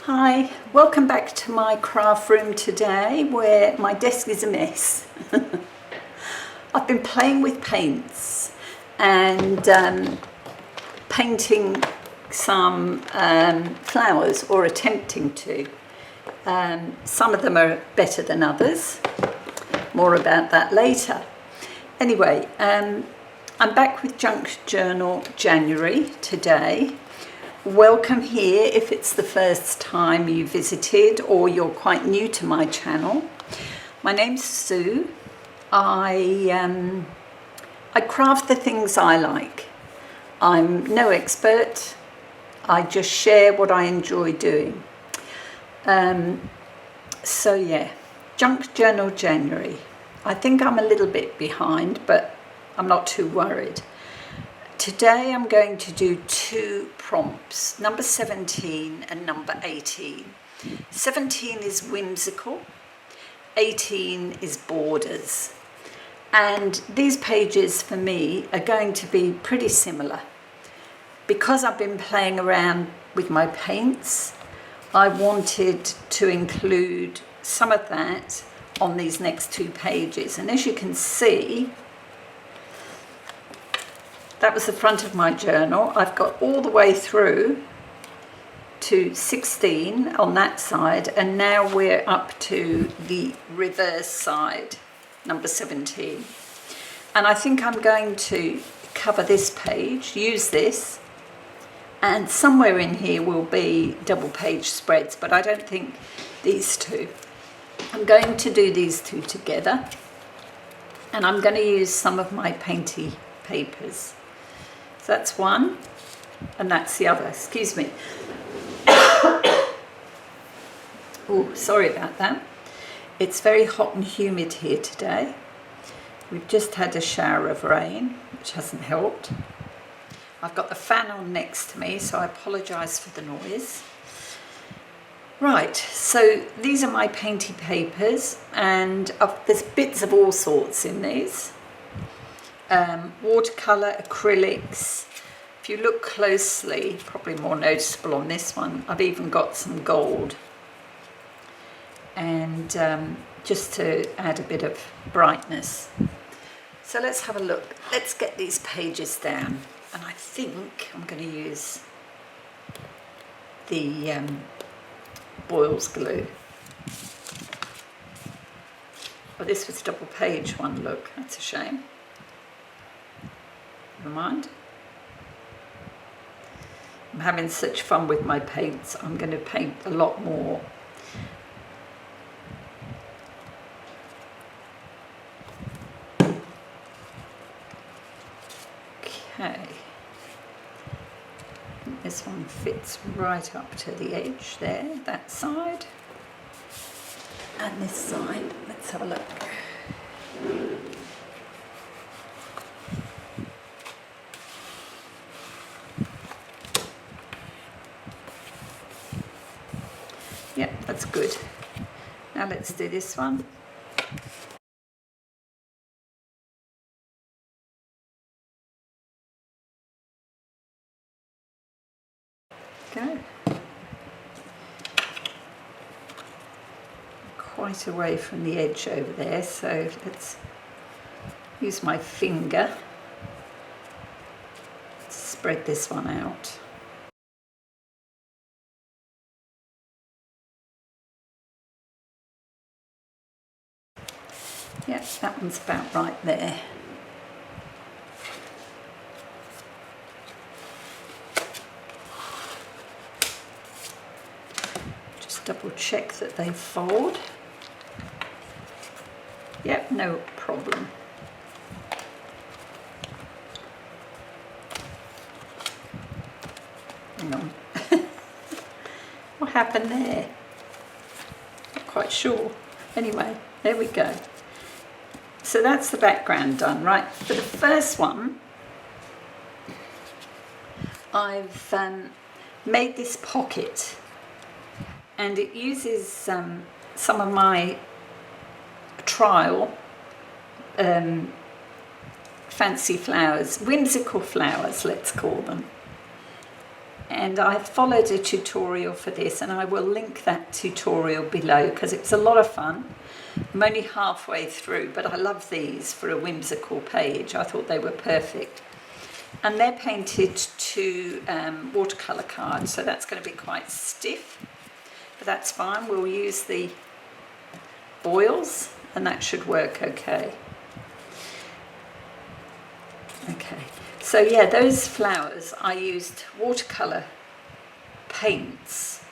Hi, welcome back to my craft room today where my desk is a mess. I've been playing with paints and painting some flowers, or attempting to. Some of them are better than others. More about that later. Anyway, I'm back with Junk Journal January today. Welcome here if it's the first time you visited or you're quite new to my channel. My name's Sue. I craft the things I like. I'm no expert. I just share what I enjoy doing. So yeah, Junk Journal January. I think I'm a little bit behind, but I'm not too worried. Today I'm going to do two prompts, number 17 and number 18. 17 is whimsical, 18 is borders. And these pages for me are going to be pretty similar. Because I've been playing around with my paints, I wanted to include some of that on these next two pages. And as you can see, that was the front of my journal. I've got all the way through to 16 on that side, and now we're up to the reverse side, number 17. And I think I'm going to cover this page, use this, and somewhere in here will be double page spreads, but I don't think these two. I'm going to do these two together, and I'm going to use some of my painty papers. So that's one, and that's the other. Excuse me. Oh, sorry about that. It's very hot and humid here today. We've just had a shower of rain, which hasn't helped. I've got the fan on next to me, so I apologise for the noise. Right, so these are my painty papers, and there's bits of all sorts in these. Watercolour, acrylics. If you look closely, probably more noticeable on this one, I've even got some gold. And just to add a bit of brightness. So let's have a look. Let's get these pages down. And I think I'm going to use the Boyle's glue. Oh, this was double page one, look, that's a shame. Never mind. I'm having such fun with my paints. I'm going to paint a lot more. Okay. This one fits right up to the edge there, that side. And this side, let's have a look. Yep, that's good. Now let's do this one. Go. Quite away from the edge over there, so let's use my finger to spread this one out. Yep, that one's about right there. Just double check that they fold. Yep, no problem. Hang on. What happened there? Not quite sure. Anyway, there we go. So that's the background done, right? For the first one, I've made this pocket, and it uses some of my trial fancy flowers, whimsical flowers, let's call them. and I followed a tutorial for this, and I will link that tutorial below because it's a lot of fun. I'm only halfway through, but I love these for a whimsical page. I thought they were perfect. And they're painted to watercolour cards, so that's going to be quite stiff, but that's fine. We'll use the oils and that should work okay. Okay, so yeah, those flowers, I used watercolour paints,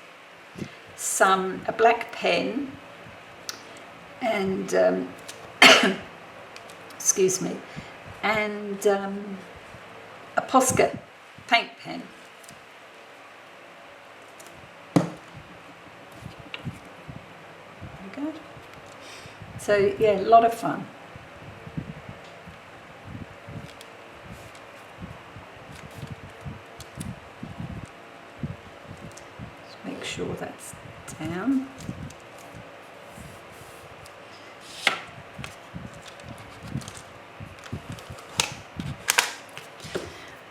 a black pen, and excuse me, and a Posca paint pen. There we go. So yeah, a lot of fun. Just make sure that's down.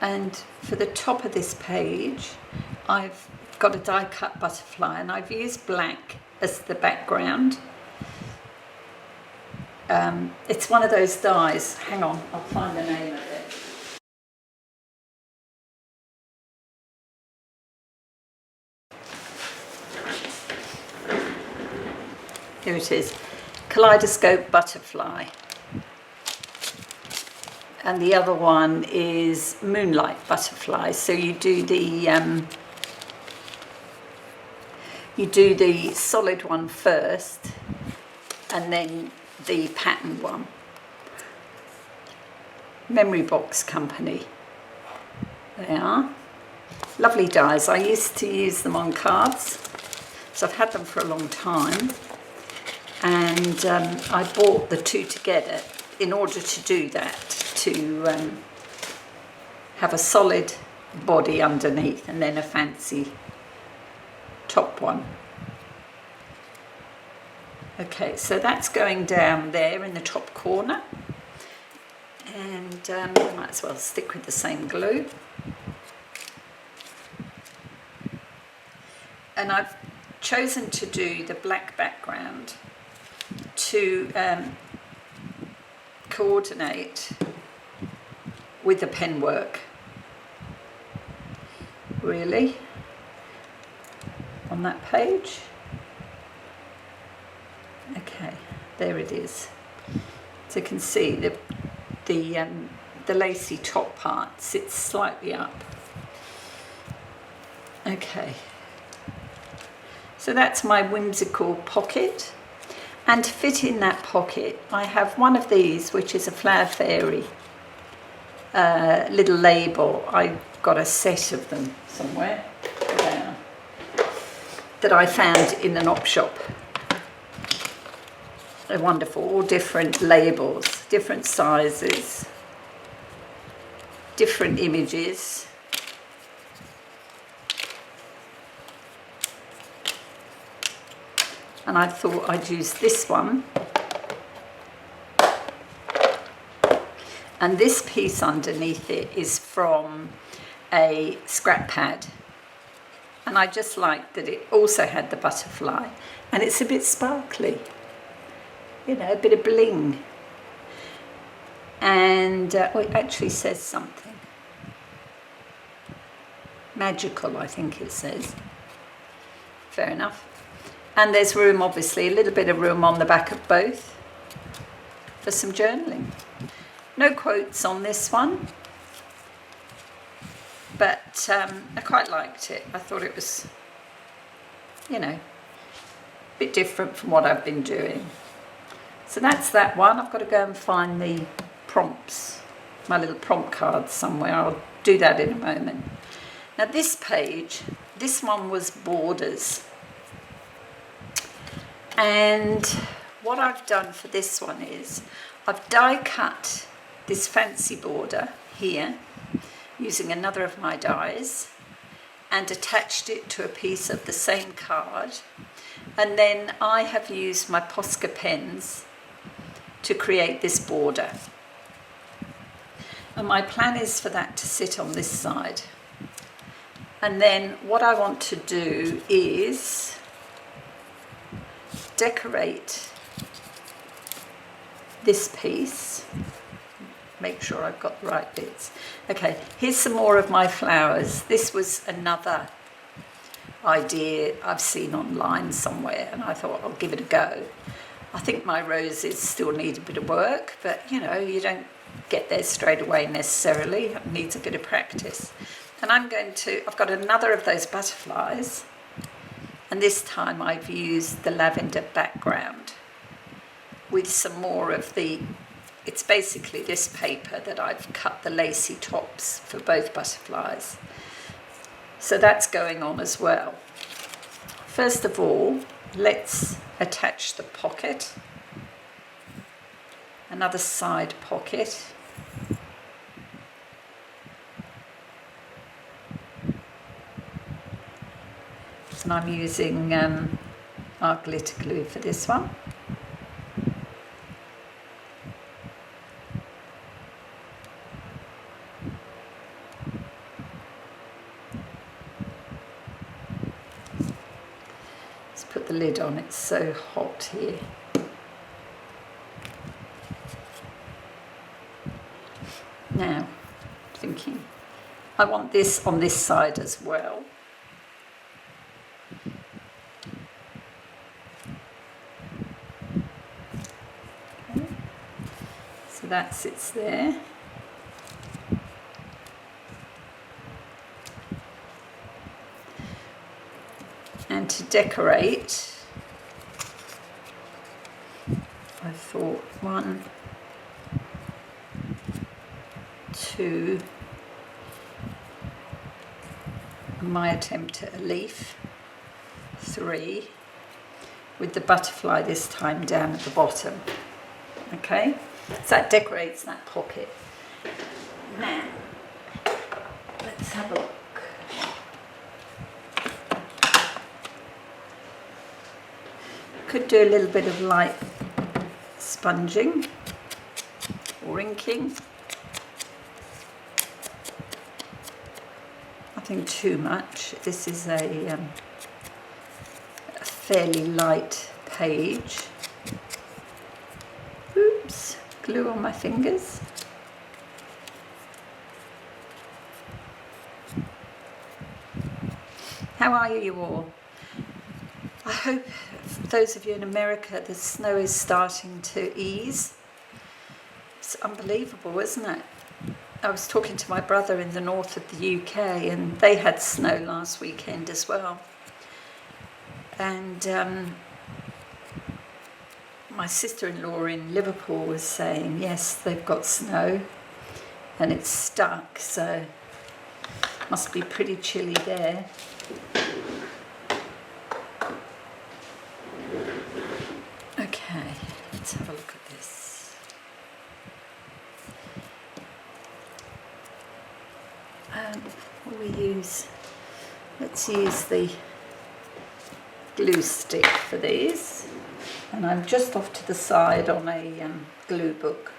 And for the top of this page, I've got a die cut butterfly, and I've used black as the background. It's one of those dies. Hang on, I'll find the name of it. Here it is, Kaleidoscope Butterfly. And the other one is Moonlight Butterfly. So you do the solid one first, and then the pattern one. Memory Box Company. They are lovely dies. I used to use them on cards, so I've had them for a long time, and I bought the two together in order to do that, to have a solid body underneath and then a fancy top one. Okay, so that's going down there in the top corner, and I might as well stick with the same glue. And I've chosen to do the black background to coordinate with the pen work, really, on that page. Okay, there it is. So you can see the lacy top part sits slightly up. Okay, so that's my whimsical pocket. And to fit in that pocket, I have one of these, which is a Flower Fairy little label. I got a set of them somewhere there that I found in an op shop. They're wonderful, all different labels, different sizes, different images. And I thought I'd use this one. And this piece underneath it is from a scrap pad. And I just liked that it also had the butterfly. And it's a bit sparkly, you know, a bit of bling. And oh, it actually says something. Magical, I think it says. Fair enough. And there's room, obviously, a little bit of room on the back of both for some journaling. No quotes on this one, but I quite liked it. I thought it was, you know, a bit different from what I've been doing. So that's that one. I've got to go and find the prompts, my little prompt cards somewhere. I'll do that in a moment. Now this page, this one was borders. And what I've done for this one is I've die cut this fancy border here using another of my dies and attached it to a piece of the same card, and then I have used my Posca pens to create this border, and my plan is for that to sit on this side, And then what I want to do is decorate this piece. Make sure I've got the right bits. Okay, here's some more of my flowers. This was another idea I've seen online somewhere, and I thought I'll give it a go. I think my roses still need a bit of work, but you know, you don't get there straight away necessarily. It needs a bit of practice. And I've got another of those butterflies, and this time I've used the lavender background with some more of it's basically this paper that I've cut the lacy tops for both butterflies. So that's going on as well. First of all, let's attach the pocket, another side pocket. And I'm using our glitter glue for this one. Let's put the lid on, it's so hot here. Now, thinking, I want this on this side as well. Okay. So that sits there. And to decorate, I thought 1, 2, my attempt at a leaf, 3, with the butterfly this time down at the bottom. Okay, so that decorates that pocket. Now, let's have a look. Could do a little bit of light sponging or inking. Nothing too much. This is a fairly light page. Oops, glue on my fingers. How are you all? I hope those of you in America, the snow is starting to ease. It's unbelievable, isn't it? I was talking to my brother in the north of the UK, and they had snow last weekend as well. And my sister-in-law in Liverpool was saying, yes, they've got snow and it's stuck, so must be pretty chilly there. Okay, let's have a look at this. What we use? Let's use the glue stick for these, and I'm just off to the side on a glue book.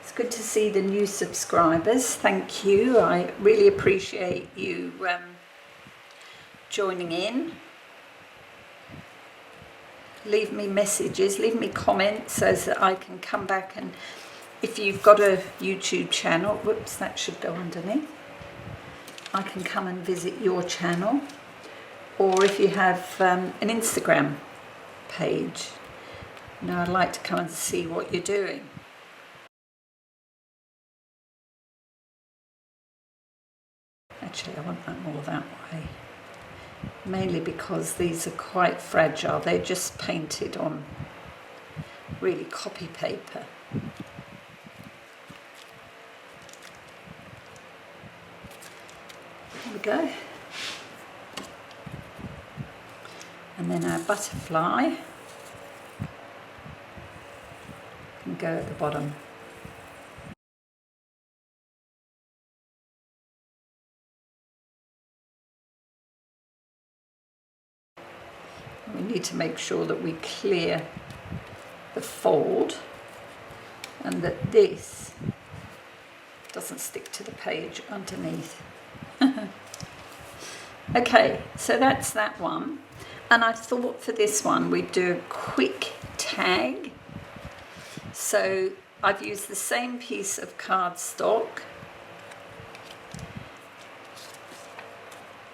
It's good to see the new subscribers. Thank you. I really appreciate you joining in. Leave me messages, leave me comments so that I can come back, and if you've got a YouTube channel, whoops, that should go underneath, I can come and visit your channel, or if you have an Instagram page, you know, I'd like to come and see what you're doing. Actually, I want that more that way. Mainly because these are quite fragile. They're just painted on really copy paper. There we go. And then our butterfly can go at the bottom. We need to make sure that we clear the fold and that this doesn't stick to the page underneath. Okay, so that's that one. And I thought for this one we'd do a quick tag. So I've used the same piece of cardstock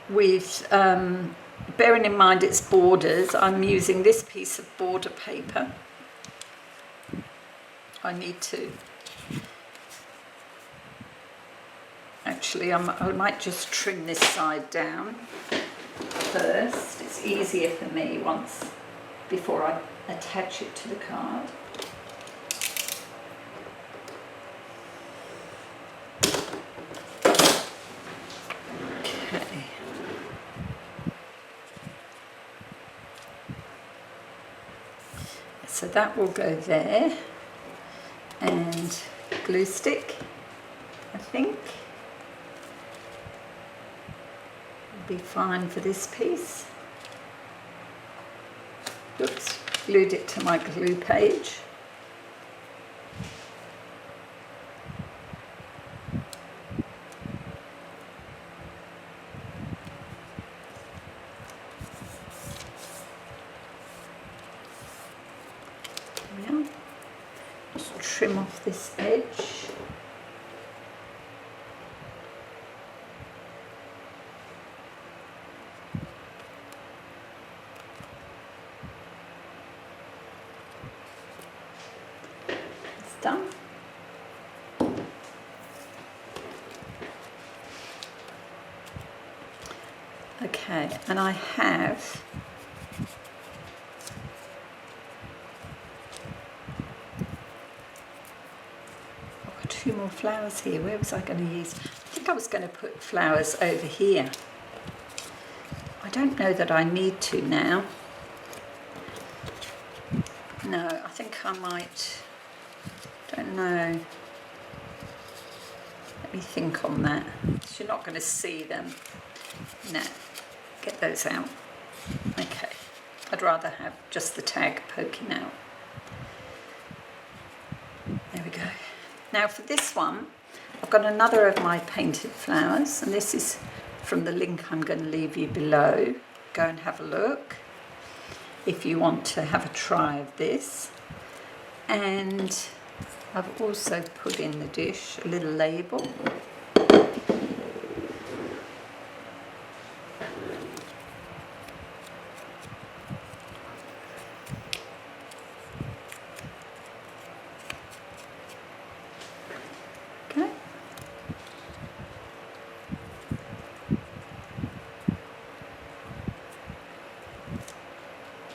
with, bearing in mind it's borders, I'm using this piece of border paper. I need to, actually I might just trim this side down first. It's easier for me before I attach it to the card. Okay. So that will go there, and glue stick, I think, will be fine for this piece. Oops, glued it to my glue page. There we are. Just trim off this edge. Done. Okay, and I have I've got 2 more flowers here. Where was I going to use? I think I was going to put flowers over here. I don't know that I need to now. No, I think I might. Don't know. Let me think on that. You're not going to see them. No, get those out. Okay, I'd rather have just the tag poking out. There we go. Now for this one, I've got another of my painted flowers, and this is from the link I'm going to leave you below. Go and have a look if you want to have a try of this. And I've also put in the dish a little label. Okay.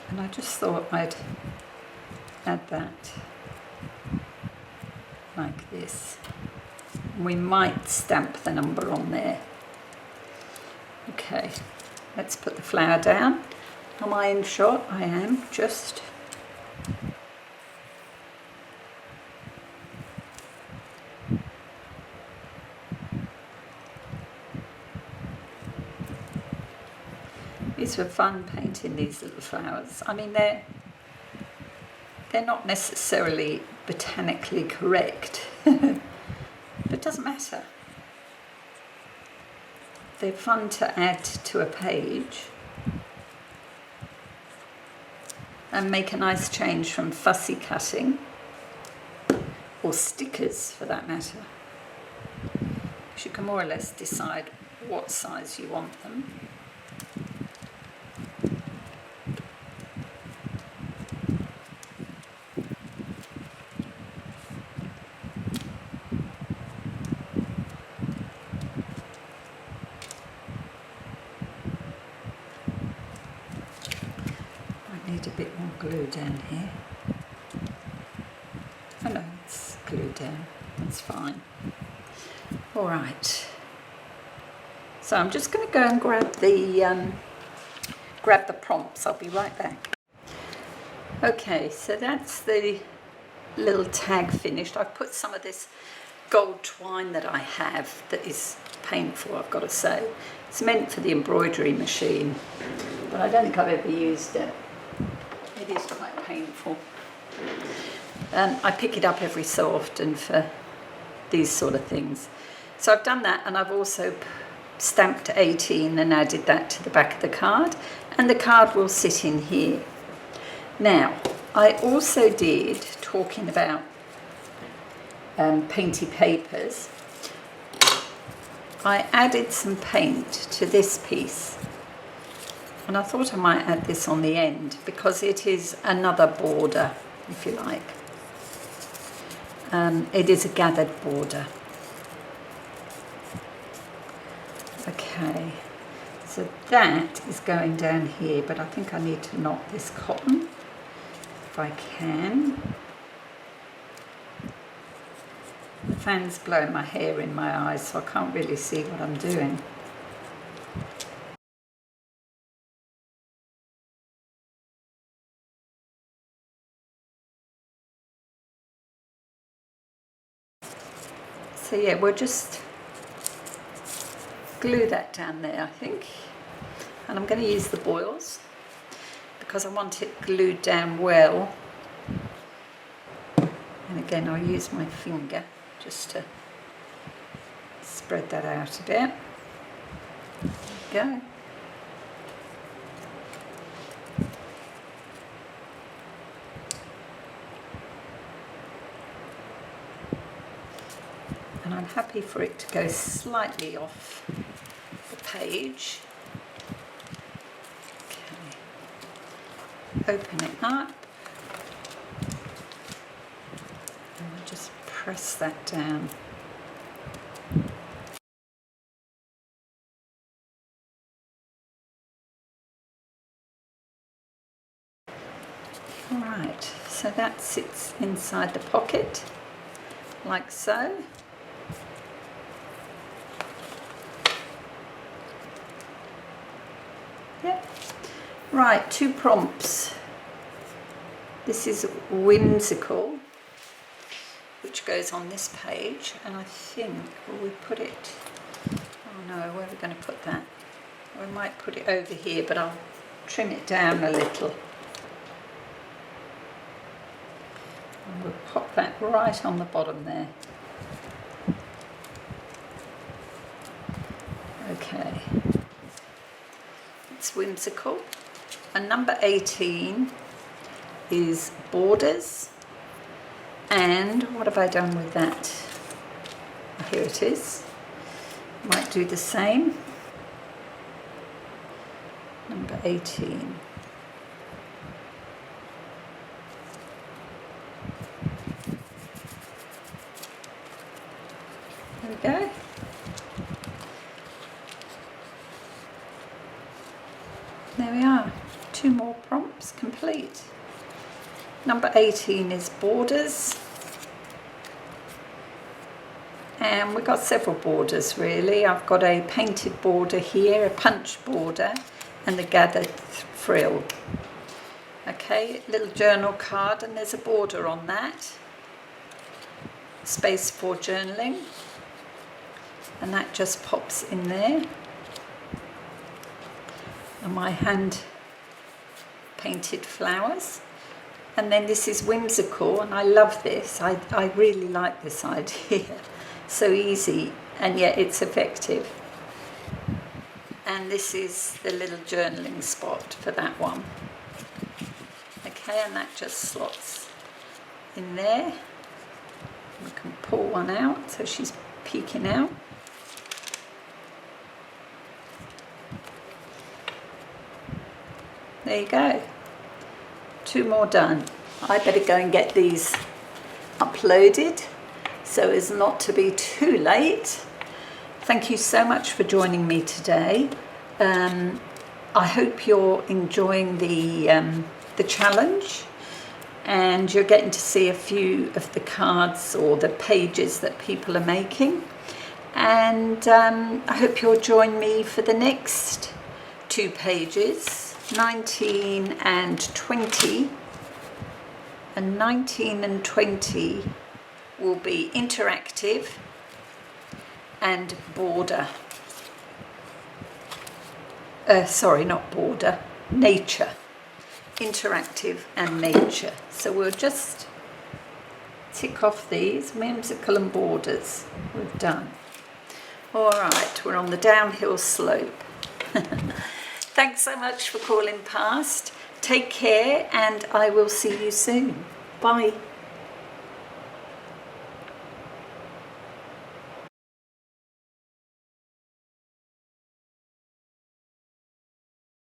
And I just thought I'd add that like this. We might stamp the number on there. Okay, let's put the flower down. Am I in shot? I am, just. These were fun painting these little flowers. I mean, they're not necessarily botanically correct, but it doesn't matter. They're fun to add to a page and make a nice change from fussy cutting, or stickers for that matter. You can more or less decide what size you want them. Need a bit more glue down here. Oh no, it's glued down. That's fine. All right. So I'm just going to go and grab the prompts. I'll be right back. Okay, so that's the little tag finished. I've put some of this gold twine that I have that is painful, I've got to say. It's meant for the embroidery machine, but I don't think I've ever used it. It is quite painful. I pick it up every so often for these sort of things. So I've done that, and I've also stamped 18 and added that to the back of the card, and the card will sit in here. Now, I also did, talking about painty papers, I added some paint to this piece, and I thought I might add this on the end because it is another border, if you like. It is a gathered border. Okay, so that is going down here, but I think I need to knot this cotton if I can. The fan's blowing my hair in my eyes, so I can't really see what I'm doing. So yeah, we'll just glue that down there, I think. And I'm going to use the boils because I want it glued down well. And again, I'll use my finger just to spread that out a bit. There we go. And I'm happy for it to go slightly off the page. Okay. Open it up. And we'll just press that down. Alright, so that sits inside the pocket, like so. Yep. Right, 2 prompts. This is Whimsical, which goes on this page, and I think, will we put it, oh no, where are we going to put that? We might put it over here, but I'll trim it down a little. And we'll pop that right on the bottom there. Okay. It's Whimsical. And number 18 is Borders. And what have I done with that? Here it is. Might do the same. Number 18. There we go. There we are. 2 more prompts complete. Number 18 is Borders. And we've got several borders really. I've got a painted border here, a punch border, and the gathered frill. Okay, little journal card, and there's a border on that. Space for journaling. And that just pops in there. And my hand painted flowers. And then this is Whimsical, and I love this. I really like this idea. So easy, and yet it's effective. And this is the little journaling spot for that one. Okay, and that just slots in there. We can pull one out, so she's peeking out. There you go. 2 more done. I better go and get these uploaded so as not to be too late. Thank you so much for joining me today. I hope you're enjoying the challenge, and you're getting to see a few of the cards or the pages that people are making. And I hope you'll join me for the next 2 pages, 19 and 20. And 19 and 20 will be interactive and border. Sorry, not border, nature. interactive and nature. So we'll just tick off these. Whimsical and Borders, we've done. All right, we're on the downhill slope. Thanks so much for calling past. Take care, and I will see you soon. Bye.